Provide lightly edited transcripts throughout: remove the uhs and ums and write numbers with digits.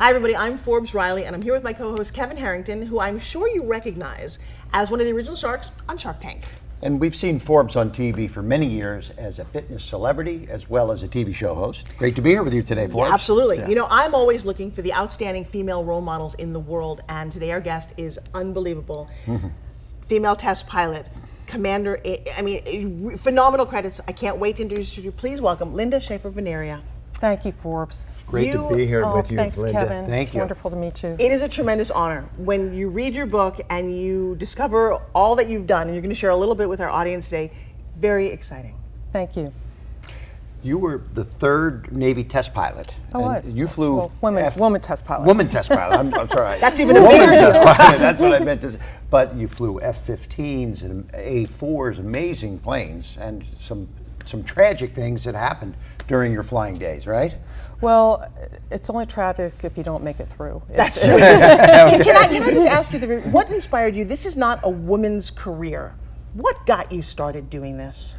Hi everybody, I'm Forbes Riley and I'm here with my co-host Kevin Harrington, who I'm sure you recognize as one of the original sharks on Shark Tank. And we've seen Forbes on TV for many years as a fitness celebrity as well as a TV show host. Great to be here with you today, Forbes. Yeah, absolutely. Yeah. You know, I'm always looking for the outstanding female role models in the world, and today our guest is unbelievable. Female test pilot, commander, phenomenal credits. I can't wait to introduce you. Please welcome Linda Schaefer-Veneria. Thank you, Forbes. Great to be here with you, thanks, Linda. Kevin. Thank it's you. Wonderful to meet you. It is a tremendous honor when you read your book and you discover all that you've done, and you're going to share a little bit with our audience today. Very exciting. Thank you. You were the third Navy test pilot. I was. You flew woman test pilot. Woman test pilot. I'm sorry. That's even a woman bigger test pilot. That's what I meant to say. But you flew F-15s and A-4s, amazing planes, and some tragic things that happened during your flying days, right? Well, it's only tragic if you don't make it through. That's true. Can I just ask you, what inspired you? This is not a woman's career. What got you started doing this?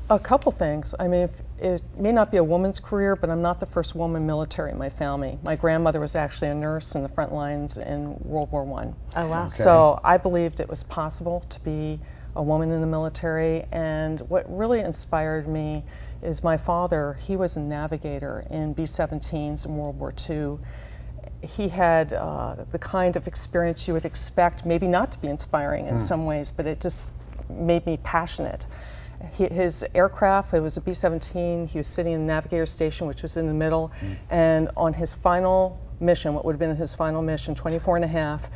A couple things. I mean, it may not be a woman's career, but I'm not the first woman military in my family. My grandmother was actually a nurse in the front lines in World War I. Oh, wow. Okay. So I believed it was possible to be a woman in the military, and what really inspired me is my father. He was a navigator in B-17s in World War II. He had the kind of experience you would expect, maybe not to be inspiring in some ways, but it just made me passionate. His aircraft, it was a B-17, he was sitting in the navigator station, which was in the middle, and on his final mission, what would have been his final mission, 24 and a half,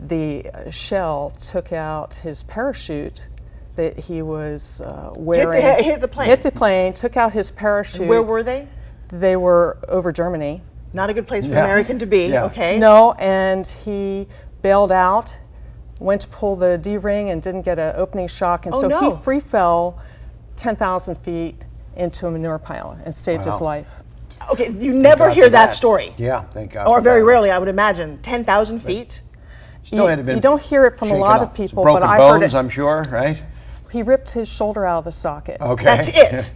the shell took out his parachute that he was wearing. Hit the plane. Hit the plane, took out his parachute. Where were they? They were over Germany. Not a good place for an American to be, okay. No, and he bailed out, went to pull the D-ring and didn't get an opening shock, and he free fell 10,000 feet into a manure pile and saved his life. Okay, you never hear that story. Yeah, thank God. Or very rarely, I would imagine. 10,000 feet? Still had been you don't hear it from a lot of people, broken but I bones, heard it. I'm sure, right? He ripped his shoulder out of the socket. Okay. That's it.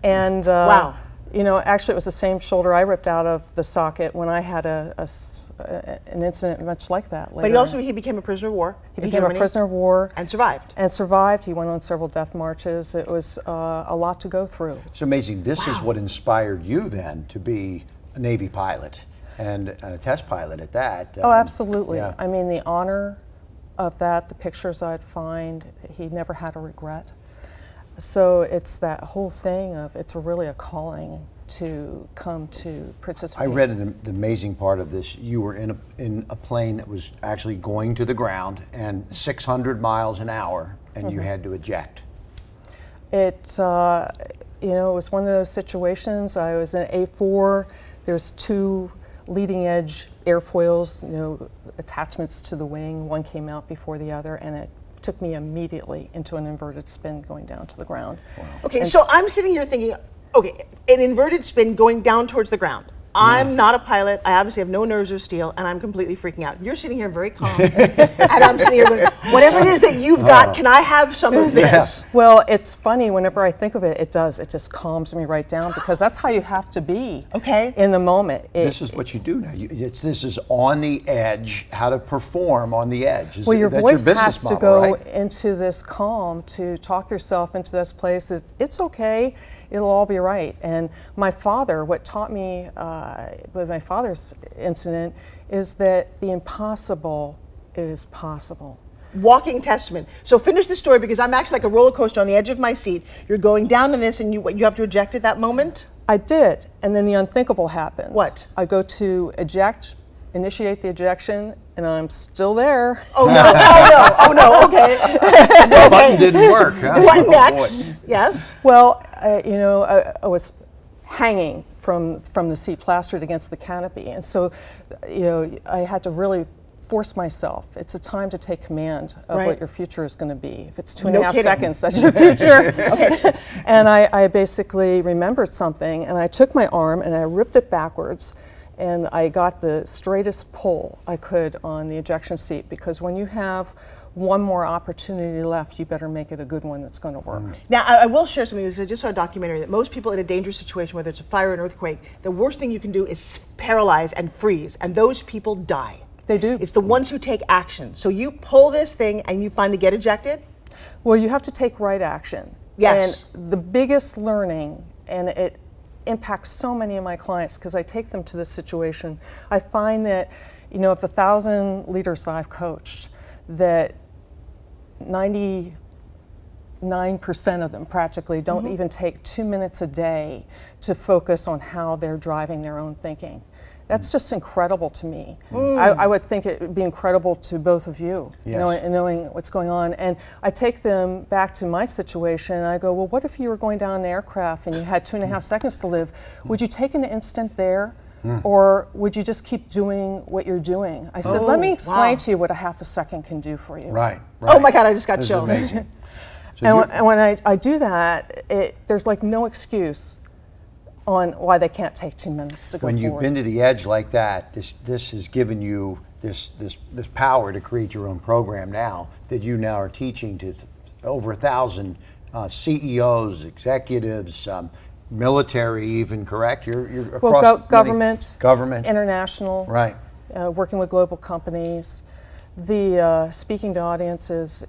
And wow. You know, actually, it was the same shoulder I ripped out of the socket when I had an incident much like that later. But he became a prisoner of war. He became a prisoner of war. And survived. And survived. He went on several death marches. It was a lot to go through. It's amazing. This is what inspired you then to be a Navy pilot and a test pilot at that. Oh, absolutely. Yeah. I mean, the honor of that, the pictures I'd find, he never had a regret. So it's that whole thing of it's really a calling to come to participate. I read the amazing part of this. You were in a plane that was actually going to the ground and 600 miles an hour, and you had to eject. It was one of those situations. I was in A4. There's two leading edge airfoils, attachments to the wing. One came out before the other, and it took me immediately into an inverted spin going down to the ground. Wow. Okay, so I'm sitting here thinking, okay, an inverted spin going down towards the ground. I'm not a pilot. I obviously have no nerves or steel, and I'm completely freaking out. You're sitting here very calm, and I'm sitting here going, whatever it is that you've got, can I have some of this? Well, it's funny, whenever I think of it, it just calms me right down, because that's how you have to be in the moment. This is what you do now. This is on the edge, how to perform on the edge. Well, your voice has to go right? into this calm, to talk yourself into this place. It's okay. It'll all be right. And my father, what taught me with my father's incident is that the impossible is possible. Walking testament. So finish the story, because I'm actually like a roller coaster on the edge of my seat. You're going down in this, and you have to eject at that moment? I did, and then the unthinkable happens. What? I go to initiate the ejection, and I'm still there. Oh no, oh no, okay. The button didn't work, huh? What next? Yes? Well, I was hanging from the seat, plastered against the canopy, and so, I had to really force myself. It's a time to take command of what your future is going to be. If it's 2.5 seconds, that's your future. Okay. And I basically remembered something, and I took my arm and I ripped it backwards, and I got the straightest pull I could on the ejection seat, because when you have one more opportunity left, you better make it a good one that's going to work. Now, I will share something because I just saw a documentary that most people in a dangerous situation, whether it's a fire or an earthquake, the worst thing you can do is paralyze and freeze, and those people die. They do. It's the ones who take action. So you pull this thing and you finally get ejected? Well, you have to take right action. Yes. And the biggest learning, and it impacts so many of my clients because I take them to this situation, I find that, of the 1,000 leaders that I've coached, that 99% of them practically don't even take 2 minutes a day to focus on how they're driving their own thinking. That's just incredible to me. I would think it would be incredible to both of you, Yes. knowing what's going on. And I take them back to my situation and I go, well, what if you were going down an aircraft and you had 2.5 seconds to live? Would you take an instant there? Or would you just keep doing what you're doing? I said, let me explain to you what a half a second can do for you. Right. Oh my God, I just got This is chills. amazing. So And when I do that, there's like no excuse on why they can't take 2 minutes to go when forward. you've been to the edge like that, this has given you this power to create your own program now that you now are teaching to over 1,000 CEOs, executives, military even, correct? You're across many- government, international, right? working with global companies, the speaking to audiences.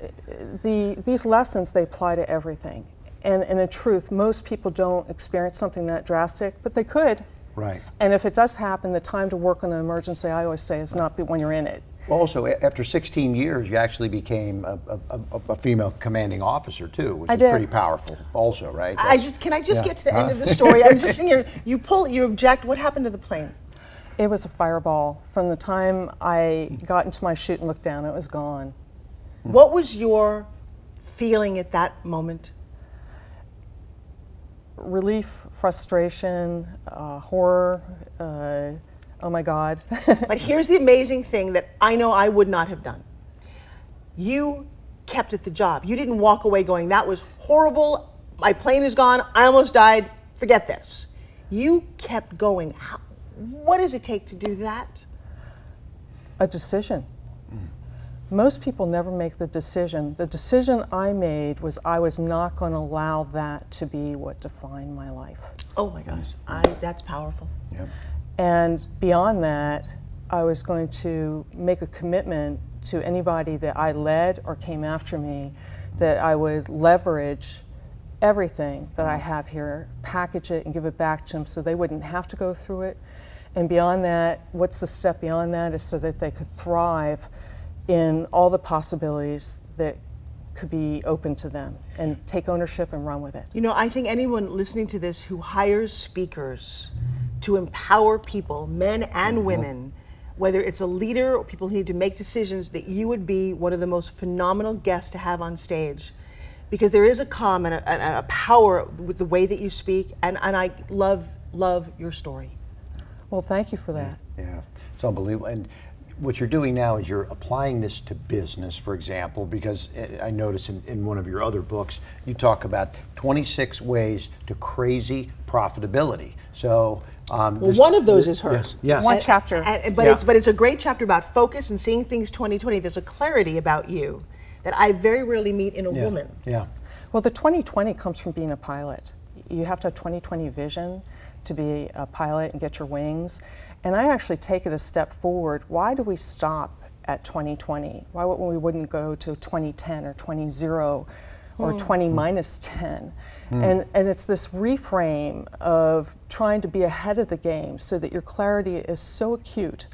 These lessons, they apply to everything. And in truth, most people don't experience something that drastic, but they could. Right. And if it does happen, the time to work on an emergency, I always say, is not when you're in it. Also, after 16 years, you actually became a female commanding officer too, which I is did. pretty powerful also, right? Can I just Yeah. get to the end of the story? I'm just sitting here, you object, what happened to the plane? It was a fireball. From the time I got into my chute and looked down, it was gone. What was your feeling at that moment? Relief, frustration, horror, oh my God. But here's the amazing thing that I know I would not have done. You kept at the job. You didn't walk away going, that was horrible, my plane is gone, I almost died, forget this. You kept going. What does it take to do that? A decision. Most people never make the decision. The decision I made was I was not going to allow that to be what defined my life. Oh my gosh, that's powerful. Yep. And beyond that, I was going to make a commitment to anybody that I led or came after me that I would leverage everything that I have here, package it and give it back to them so they wouldn't have to go through it. And beyond that, what's the step beyond that is so that they could thrive in all the possibilities that could be open to them and take ownership and run with it. You know, I think anyone listening to this who hires speakers to empower people, men and women, whether it's a leader or people who need to make decisions, that you would be one of the most phenomenal guests to have on stage. Because there is a calm and a power with the way that you speak, and I love your story. Well, thank you for that. Yeah, it's unbelievable. And what you're doing now is you're applying this to business, for example, because I notice in one of your other books, you talk about 26 ways to crazy profitability. So, one of those is hers. Yes. One chapter. But it's a great chapter about focus and seeing things 2020. There's a clarity about you that I very rarely meet in a woman. Yeah. Well, the 2020 comes from being a pilot. You have to have 2020 vision to be a pilot and get your wings. And I actually take it a step forward. Why do we stop at 2020? Why wouldn't go to 2010 or 20 or 20 minus 10? And it's this reframe of trying to be ahead of the game so that your clarity is so acute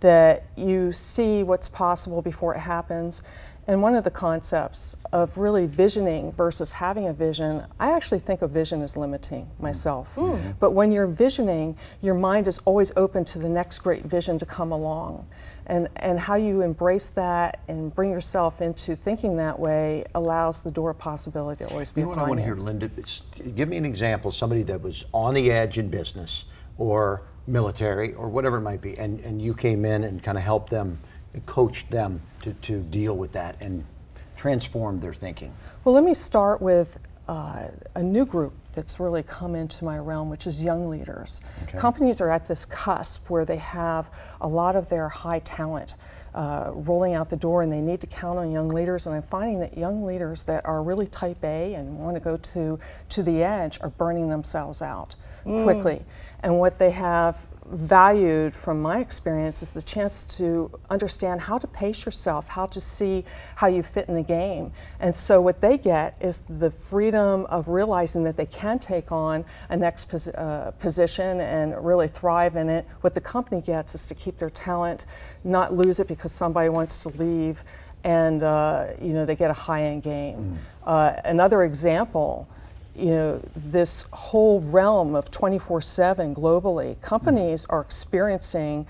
that you see what's possible before it happens. And one of the concepts of really visioning versus having a vision, I actually think a vision is limiting myself. But when you're visioning, your mind is always open to the next great vision to come along. And how you embrace that and bring yourself into thinking that way allows the door of possibility to always be You know what I want to hear, Linda? Give me an example, somebody that was on the edge in business or military or whatever it might be, and you came in and kind of helped them, coached them to deal with that and transform their thinking. Well, let me start with a new group that's really come into my realm, which is young leaders. Okay. Companies are at this cusp where they have a lot of their high talent rolling out the door, and they need to count on young leaders. And I'm finding that young leaders that are really type A and want to go to the edge are burning themselves out quickly. And what they have valued from my experience is the chance to understand how to pace yourself, how to see how you fit in the game. And so what they get is the freedom of realizing that they can take on a next position and really thrive in it. What the company gets is to keep their talent, not lose it because somebody wants to leave, and they get a high-end game. Another example, this whole realm of 24/7 globally, companies are experiencing,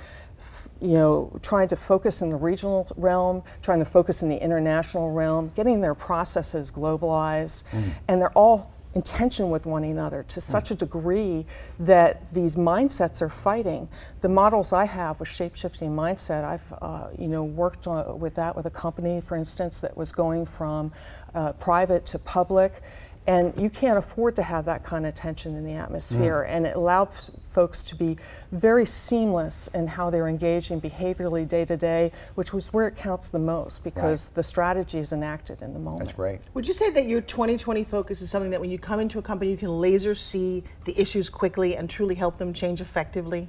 trying to focus in the regional realm, trying to focus in the international realm, getting their processes globalized, and they're all in tension with one another to such a degree that these mindsets are fighting. The models I have with shape-shifting mindset, I've worked with that with a company, for instance, that was going from private to public. And you can't afford to have that kind of tension in the atmosphere. And it allows folks to be very seamless in how they're engaging behaviorally day to day, which was where it counts the most because the strategy is enacted in the moment. That's great. Would you say that your 2020 focus is something that when you come into a company, you can laser see the issues quickly and truly help them change effectively?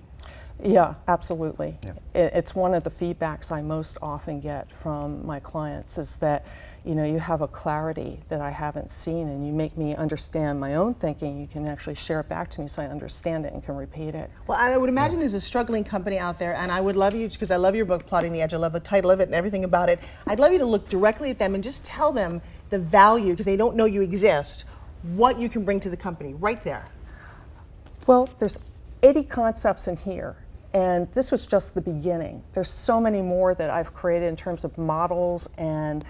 Yeah, absolutely. Yeah. It's one of the feedbacks I most often get from my clients is that you have a clarity that I haven't seen, and you make me understand my own thinking. You can actually share it back to me so I understand it and can repeat it. Well, I would imagine there's a struggling company out there, and I would love you, because I love your book, Plotting the Edge. I love the title of it and everything about it. I'd love you to look directly at them and just tell them the value, because they don't know you exist, what you can bring to the company right there. Well, there's 80 concepts in here. And this was just the beginning. There's so many more that I've created in terms of models and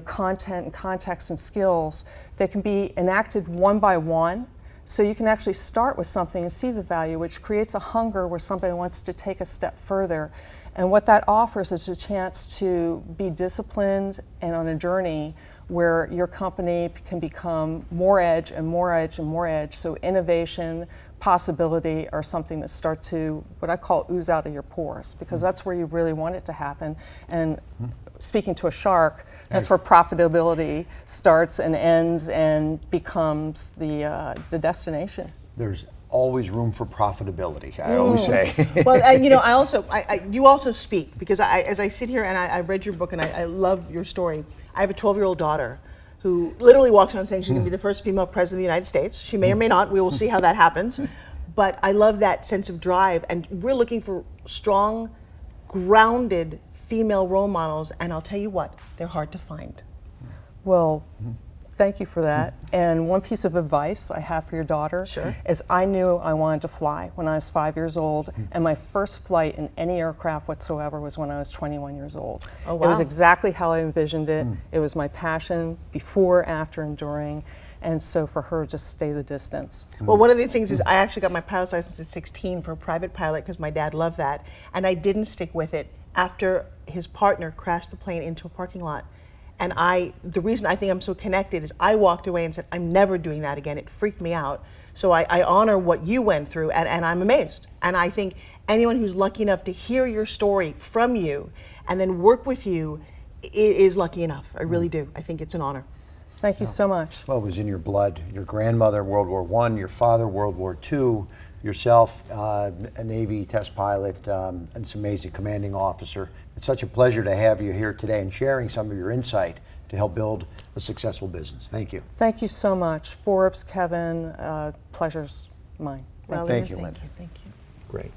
content and context and skills that can be enacted one by one. So you can actually start with something and see the value, which creates a hunger where somebody wants to take a step further. And what that offers is a chance to be disciplined and on a journey where your company can become more edge and more edge and more edge. So innovation, possibility are something that start to, what I call, ooze out of your pores, because that's where you really want it to happen. And speaking to a shark, that's where profitability starts and ends and becomes the destination. There's always room for profitability, I always say. Well, you also speak, because as I sit here and I read your book and I love your story. I have a 12-year-old daughter who literally walks around saying she's going to be the first female president of the United States. She may or may not. We will see how that happens. But I love that sense of drive, and we're looking for strong, grounded female role models, and I'll tell you what, they're hard to find. Well, thank you for that. And one piece of advice I have for your daughter is I knew I wanted to fly when I was 5 years old, and my first flight in any aircraft whatsoever was when I was 21 years old. Oh, wow. It was exactly how I envisioned it. It was my passion before, after, and during. And so for her, just stay the distance. Well, one of the things is I actually got my pilot's license at 16 for a private pilot because my dad loved that, and I didn't stick with it after his partner crashed the plane into a parking lot. And the reason I think I'm so connected is I walked away and said, I'm never doing that again. It freaked me out. So I honor what you went through, and I'm amazed. And I think anyone who's lucky enough to hear your story from you and then work with you is lucky enough. I really do. I think it's an honor. Thank you so much. Well, it was in your blood. Your grandmother, World War I, your father, World War II, yourself, a Navy test pilot, and this amazing commanding officer. It's such a pleasure to have you here today and sharing some of your insight to help build a successful business. Thank you. Thank you so much. Forbes, Kevin, pleasure's mine. Thank you, Linda. Thank you. Great.